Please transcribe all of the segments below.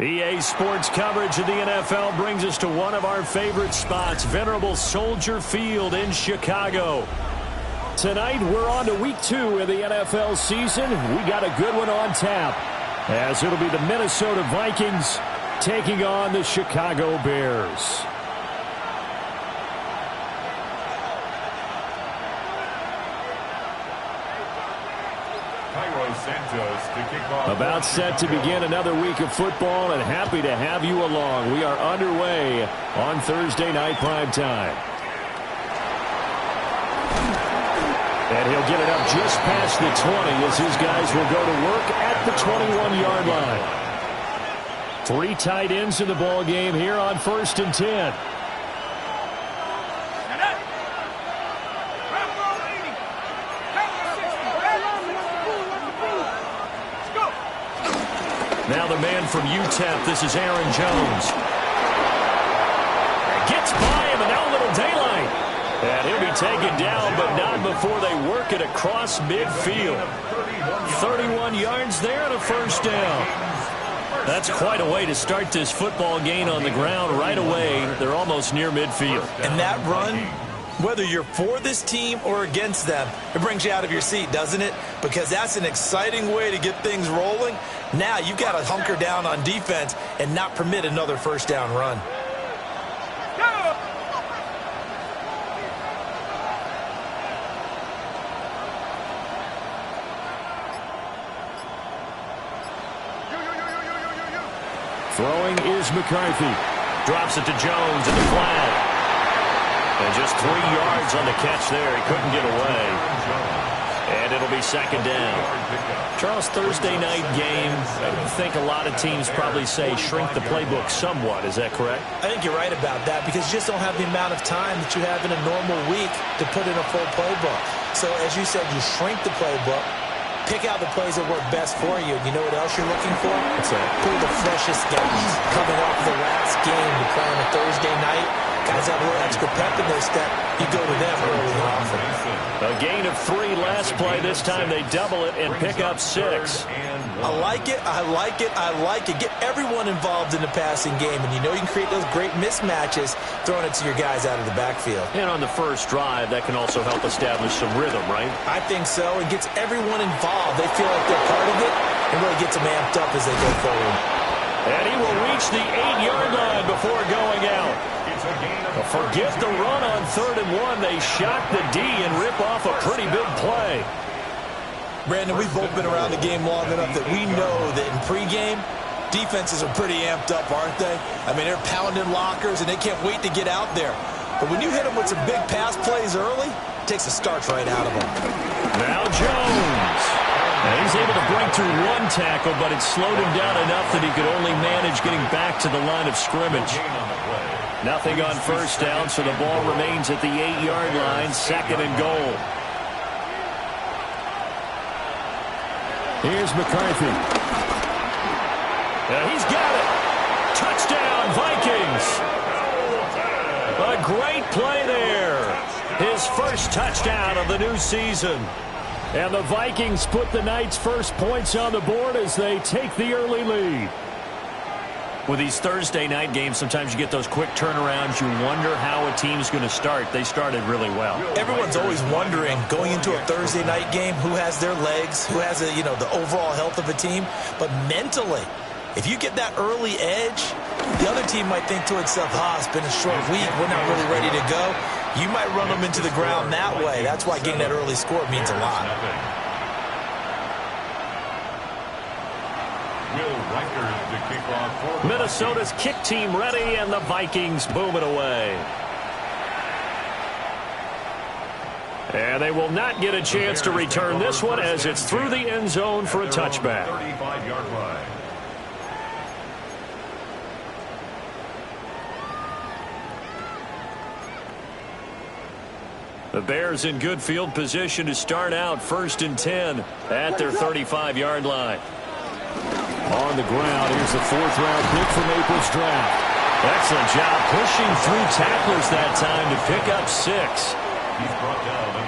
EA Sports coverage of the NFL brings us to one of our favorite spots, venerable Soldier Field in Chicago. Tonight, we're on to week 2 of the NFL season. We got a good one on tap, as it'll be the Minnesota Vikings taking on the Chicago Bears. About set to begin another week of football, and happy to have you along. We are underway on Thursday night primetime. And he'll get it up just past the 20 as his guys will go to work at the 21-yard line. 3 tight ends in the ball game here on 1st and 10. Now the man from UTEP, this is Aaron Jones. Gets by him, and now a little daylight. And he'll be taken down, but not before they work it across midfield. 31 yards there and a first down. That's quite a way to start this football game on the ground right away. They're almost near midfield. And that run, whether you're for this team or against them, it brings you out of your seat, doesn't it? Because that's an exciting way to get things rolling. Now you've got to hunker down on defense and not permit another first down run. Throwing is McCarthy. Drops it to Jones in the flat. And just 3 yards on the catch there. He couldn't get away. And it'll be 2nd down. Charles, Thursday night game, I think a lot of teams probably say shrink the playbook somewhat. Is that correct? I think you're right about that because you just don't have the amount of time that you have in a normal week to put in a full playbook. So, as you said, you shrink the playbook, pick out the plays that work best for you. You know what else you're looking for? What's that? Pull the freshest guys coming off the last game to play on a Thursday night. Guys have a little extra pep in their step. You go to them early and often. A gain of 3 last play. This time they double it and pick up 6. I like it. I like it. I like it. Get everyone involved in the passing game. And you know you can create those great mismatches throwing it to your guys out of the backfield. And on the first drive, that can also help establish some rhythm, right? I think so. It gets everyone involved. They feel like they're part of it and really gets them amped up as they go forward. And he will reach the 8-yard line before going out. Forget the run on 3rd and 1. They shock the D and rip off a pretty big play. Brandon, we've both been around the game long enough that we know that in pregame, defenses are pretty amped up, aren't they? I mean, they're pounding lockers, and they can't wait to get out there. But when you hit them with some big pass plays early, it takes the starch right out of them. Now Jones. And he's able to break through 1 tackle, but it slowed him down enough that he could only manage getting back to the line of scrimmage. Nothing on first down, so the ball remains at the 8-yard line, 2nd and goal. Here's McCarthy. He's got it. Touchdown, Vikings. A great play there. His first touchdown of the new season. And the Vikings put the night's first points on the board as they take the early lead. With these Thursday night games, sometimes you get those quick turnarounds. You wonder how a team's going to start. They started really well. Everyone's always wondering, going into a Thursday night game, who has their legs, who has the overall health of a team. But mentally, if you get that early edge, the other team might think to itself, it's been a short week. We're not really ready to go. You might run them into the ground that way. That's why getting that early score means a lot. Minnesota's kick team ready, and the Vikings booming away. And they will not get a chance to return this one as it's through the end zone for a touchback. The Bears in good field position to start out 1st and 10 at their 35-yard line. On the ground, here's the 4th-round pick from April's draft. Excellent job pushing through tacklers that time to pick up 6.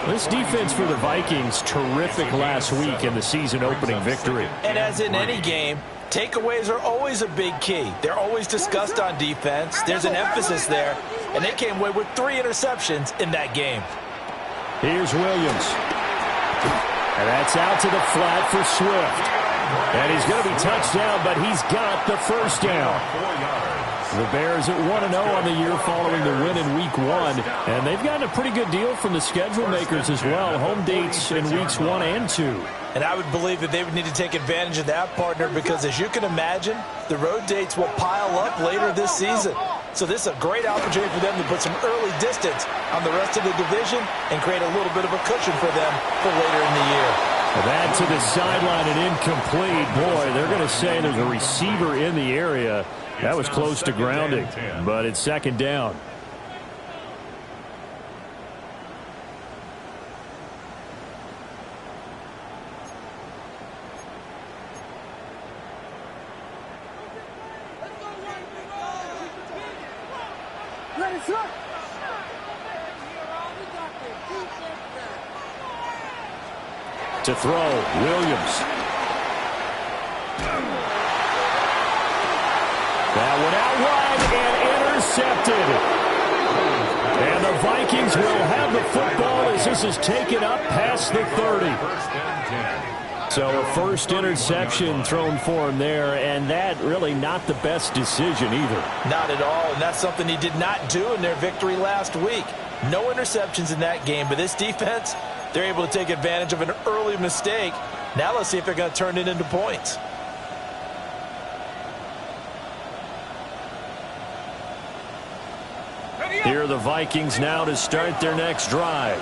This defense for the Vikings, terrific last week in the season-opening victory. And as in any game, takeaways are always a big key. They're always discussed on defense. There's an emphasis there, and they came away with 3 interceptions in that game. Here's Williams. And that's out to the flat for Swift. And he's going to be touched down, but he's got the first down. The Bears at 1-0 on the year following the win in Week 1. And they've gotten a pretty good deal from the schedule makers as well. Home dates in Weeks 1 and 2. And I would believe that they would need to take advantage of that, partner, because as you can imagine, the road dates will pile up later this season. So this is a great opportunity for them to put some early distance on the rest of the division and create a little bit of a cushion for them for later in the year. That to the sideline and incomplete. Boy, they're going to say there's a receiver in the area. That was close to grounding, but it's second down. To throw, Williams. That one out wide and intercepted. And the Vikings will have the football as this is taken up past the 30. So a first interception thrown for him there, and that really not the best decision either. Not at all, and that's something he did not do in their victory last week. No interceptions in that game, but this defense, they're able to take advantage of an early mistake. Now let's see if they're going to turn it into points. Here are the Vikings now to start their next drive.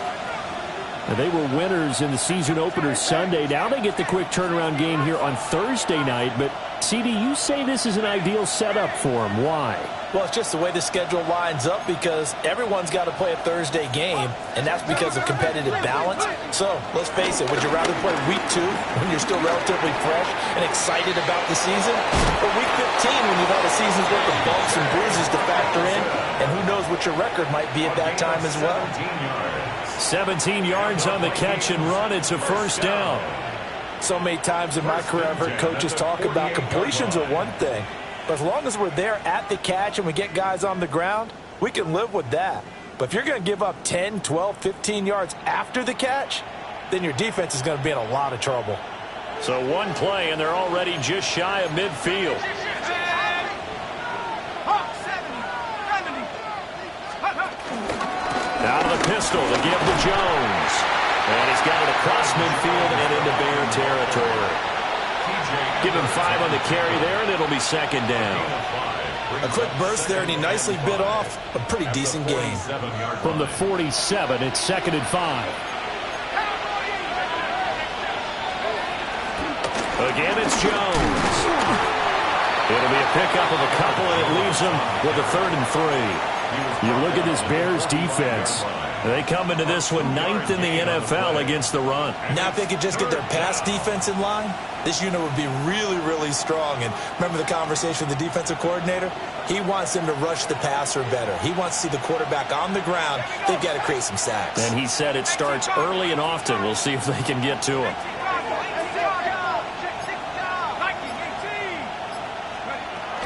They were winners in the season opener Sunday. Now they get the quick turnaround game here on Thursday night. But, CD, you say this is an ideal setup for them. Why? Well, it's just the way the schedule lines up because everyone's got to play a Thursday game, and that's because of competitive balance. So, let's face it, would you rather play Week 2 when you're still relatively fresh and excited about the season, or Week 15 when you've had a season's worth of bumps and bruises to factor in, and who knows what your record might be at that time as well? 17 yards on the catch and run. It's a first down. So many times in my career I've heard coaches talk about completions are one thing, but as long as we're there at the catch and we get guys on the ground, we can live with that. But if you're going to give up 10, 12, 15 yards after the catch, then your defense is going to be in a lot of trouble. So one play, and they're already just shy of midfield. Out of the pistol to give to Jones. And he's got it across midfield and into Bear territory. Give him 5 on the carry there, and it'll be second down. A quick burst there, and he nicely bit off a pretty decent gain. From the 47, it's second and 5. Again, it's Jones. It'll be a pickup of a couple, and it leaves him with a 3rd and 3. You look at this Bears defense. They come into this one 9th in the NFL against the run. Now if they could just get their pass defense in line, this unit would be really, really strong. And remember the conversation with the defensive coordinator? He wants them to rush the passer better. He wants to see the quarterback on the ground. They've got to create some sacks. And he said it starts early and often. We'll see if they can get to him.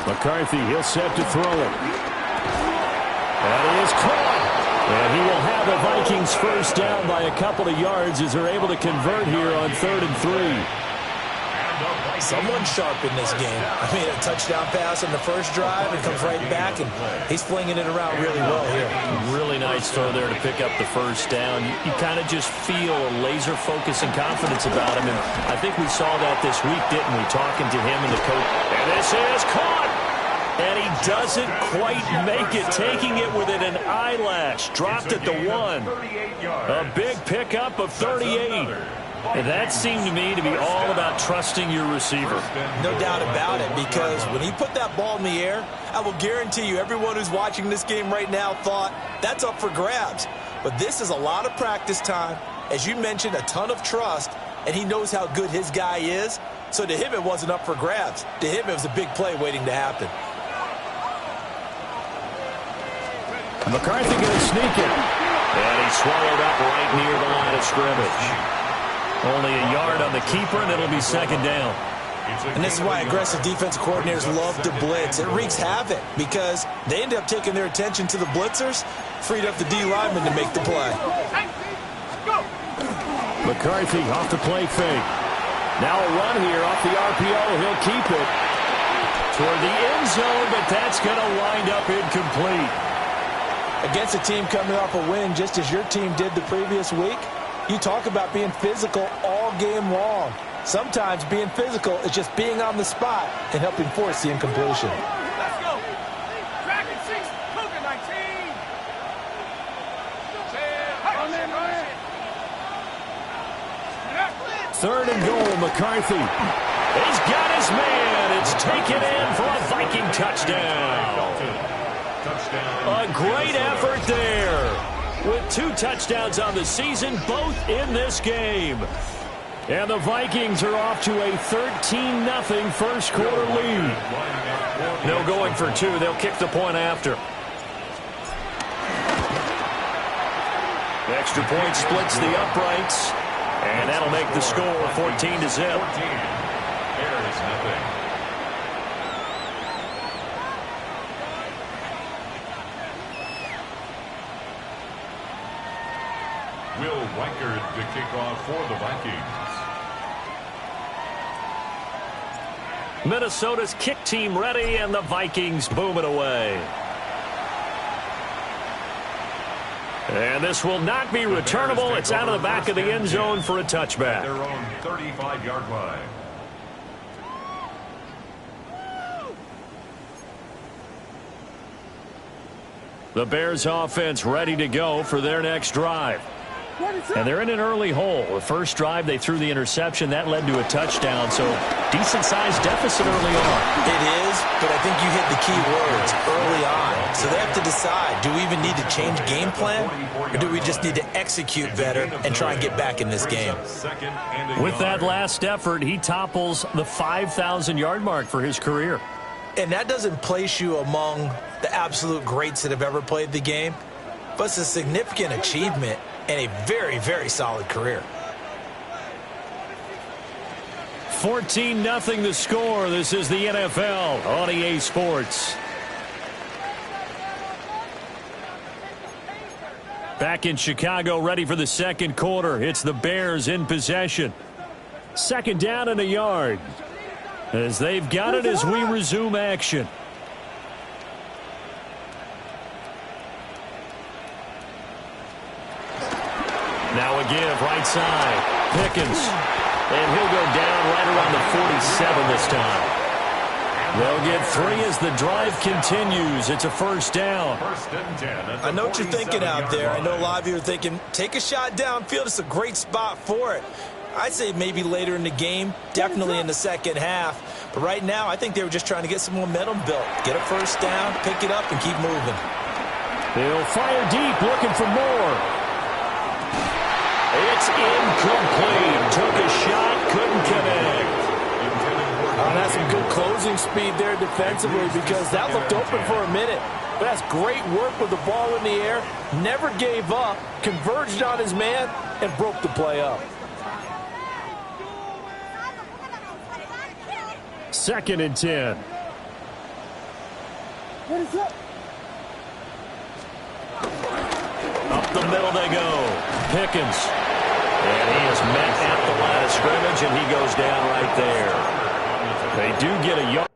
McCarthy, he'll set to throw it. That is caught. And he will have the Vikings first down by a couple of yards as they're able to convert here on 3rd and 3. Someone sharp in this game. I mean, a touchdown pass on the first drive and comes right back, and he's flinging it around really well here. Really nice throw there to pick up the first down. You kind of just feel a laser focus and confidence about him, and I think we saw that this week, didn't we, talking to him and the coach. And this is caught. And he doesn't quite make it, taking it within an eyelash. Dropped at the 1. A big pickup of 38. And that seemed to me to be all about trusting your receiver. No doubt about it, because when he put that ball in the air, I will guarantee you everyone who's watching this game right now thought that's up for grabs. But this is a lot of practice time. As you mentioned, a ton of trust, and he knows how good his guy is. So to him, it wasn't up for grabs. To him, it was a big play waiting to happen. McCarthy going to sneak it. And he's swallowed up right near the line of scrimmage. Only a yard on the keeper, and it'll be second down. And this is why aggressive defensive coordinators love to blitz. It wreaks havoc because they end up taking their attention to the blitzers, freed up the D lineman to make the play. McCarthy off the play fake. Now a run here off the RPO. He'll keep it toward the end zone, but that's going to wind up incomplete. Against a team coming off a win just as your team did the previous week, you talk about being physical all game long. Sometimes being physical is just being on the spot and helping force the incompletion. Let's go. Dragon 6, Cougar 19. Third and goal, McCarthy. He's got his man. It's taken in for a Viking touchdown. A great effort there. With 2 touchdowns on the season, both in this game. And the Vikings are off to a 13-0 first quarter lead. No going for 2. They'll kick the point after. The extra point splits the uprights. And that'll make the score 14-0. Will Reichard to kick off for the Vikings. Minnesota's kick team ready, and the Vikings boom it away. And this will not be returnable. It's out of the back of the end zone for a touchback. Their own 35-yard line. The Bears offense ready to go for their next drive. And they're in an early hole. The first drive, they threw the interception. That led to a touchdown, so decent-sized deficit early on. It is, but I think you hit the key words early on. So they have to decide, do we even need to change game plan, or do we just need to execute better and try and get back in this game? With that last effort, he topples the 5,000-yard mark for his career. And that doesn't place you among the absolute greats that have ever played the game, but it's a significant achievement and a very, very solid career. 14-0 the score. This is the NFL on EA Sports. Back in Chicago, ready for the second quarter. It's the Bears in possession. Second down and a yard. As they've got it as we resume action. Now a give, right side. Pickens. And he'll go down right around the 47 this time. They'll get 3 as the drive continues. It's a first down. I know what you're thinking out there. I know a lot of you are thinking, take a shot downfield. It's a great spot for it. I'd say maybe later in the game, definitely in the second half. But right now, I think they were just trying to get some momentum built. Get a first down, pick it up, and keep moving. They'll fire deep, looking for more. It's incomplete. Took a shot, couldn't connect. That's some good closing speed there defensively because that looked open for a minute. But that's great work with the ball in the air. Never gave up, converged on his man, and broke the play up. Second and 10. What is up? Up the middle they go. Pickens. And he is met at the line of scrimmage, and he goes down right there. They do get a yard.